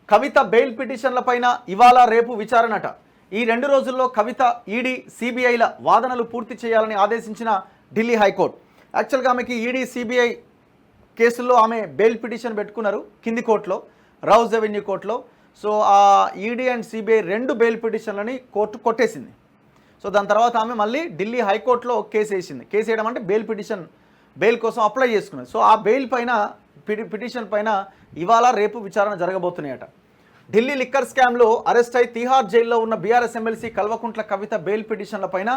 కవిత bail పిటిషన్లపైన ఇవాళ రేపు విచారణట. ఈ 2 రోజుల్లో కవిత, ఈడీ, సిబిఐల వాదనలు పూర్తి చేయాలని ఆదేశించిన ఢిల్లీ హైకోర్టు. యాక్చువల్గా ఆమెకి ఈడీ, సిబిఐ కేసుల్లో ఆమె బెయిల్ పిటిషన్ పెట్టుకున్నారు కింది కోర్టులో, రౌజ్ అవెన్యూ కోర్టులో. సో ఆ ఈడీ అండ్ సిబిఐ 2 బెయిల్ పిటిషన్లని కోర్టు కొట్టేసింది. సో దాని తర్వాత ఆమె మళ్ళీ ఢిల్లీ హైకోర్టులో కేసు వేసింది. కేసు వేయడం అంటే బెయిల్ పిటిషన్, బెయిల్ కోసం అప్లై చేసుకున్నది. సో ఆ బెయిల్ పైన, పిటిషన్ పైన ఇవాళ రేపు విచారణ జరగబోతున్నాయట. ఢిల్లీ లిక్కర్ స్కామ్లో అరెస్ట్ అయి తిహార్ జైల్లో ఉన్న BRS MLC Kalvakuntla Kavitha bail పిటిషన్లపైన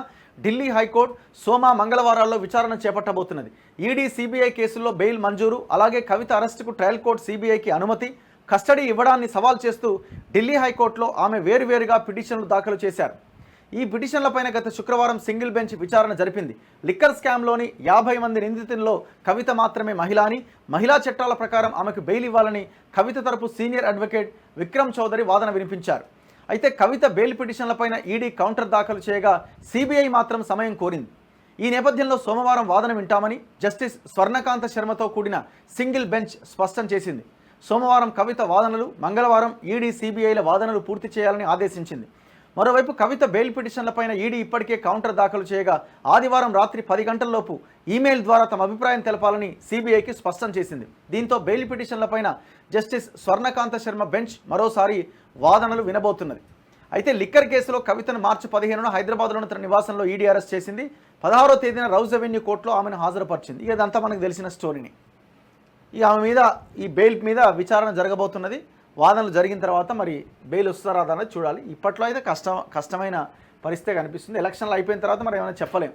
Delhi high court మంగళవారాల్లో విచారణ చేపట్టబోతున్నది. ఈడీ, సిబిఐ కేసుల్లో బెయిల్ మంజూరు, అలాగే కవిత అరెస్టుకు ట్రయల్ కోర్టు సిబిఐకి అనుమతి, కస్టడీ ఇవ్వడాన్ని సవాల్ చేస్తూ ఢిల్లీ హైకోర్టులో ఆమె వేరువేరుగా పిటిషన్లు దాఖలు చేశారు. ఈ పిటిషన్లపైన గత శుక్రవారం సింగిల్ బెంచ్ విచారణ జరిపింది. లిక్కర్ స్కామ్లోని 50 మంది నిందితుల్లో కవిత మాత్రమే మహిళ అని, మహిళా చట్టాల ప్రకారం ఆమెకు బెయిల్ ఇవ్వాలని కవిత తరపు సీనియర్ అడ్వకేట్ విక్రమ్ చౌదరి వాదన వినిపించారు. అయితే కవిత బెయిల్ పిటిషన్లపైన ఈడీ కౌంటర్ దాఖలు చేయగా సిబిఐ మాత్రం సమయం కోరింది. ఈ నేపథ్యంలో సోమవారం వాదన వింటామని జస్టిస్ స్వర్ణకాంత శర్మతో కూడిన సింగిల్ బెంచ్ స్పష్టం చేసింది. సోమవారం కవిత వాదనలు, మంగళవారం ఈడీ, సిబిఐల వాదనలు పూర్తి చేయాలని ఆదేశించింది. మరోవైపు కవిత బెయిల్ పిటిషన్లపైన ఈడీ ఇప్పటికే కౌంటర్ దాఖలు చేయగా ఆదివారం రాత్రి 10 గంటల్లోపు ఈమెయిల్ ద్వారా తమ అభిప్రాయం తెలపాలని సిబిఐకి స్పష్టం చేసింది. దీంతో బెయిల్ పిటిషన్లపైన జస్టిస్ స్వర్ణకాంత శర్మ బెంచ్ మరోసారి వాదనలు వినబోతున్నది. అయితే లిక్కర్ కేసులో కవితను మార్చి 15న హైదరాబాద్లోని తన నివాసంలో ఈడీ అరెస్ట్ చేసింది. 16వ తేదీన రౌజ్ అవెన్యూ కోర్టులో ఆమెను హాజరుపరిచింది. ఇదంతా మనకు తెలిసిన స్టోరీని. ఆమె మీద, ఈ బెయిల్ మీద విచారణ జరగబోతున్నది. వాదనలు జరిగిన తర్వాత మరి బెయిల్ వస్తారా అన్నది చూడాలి. ఇప్పట్లో అయితే కష్టమైన పరిస్థితి కనిపిస్తుంది. ఎలక్షన్లు అయిపోయిన తర్వాత మరి ఏమైనా చెప్పలేం.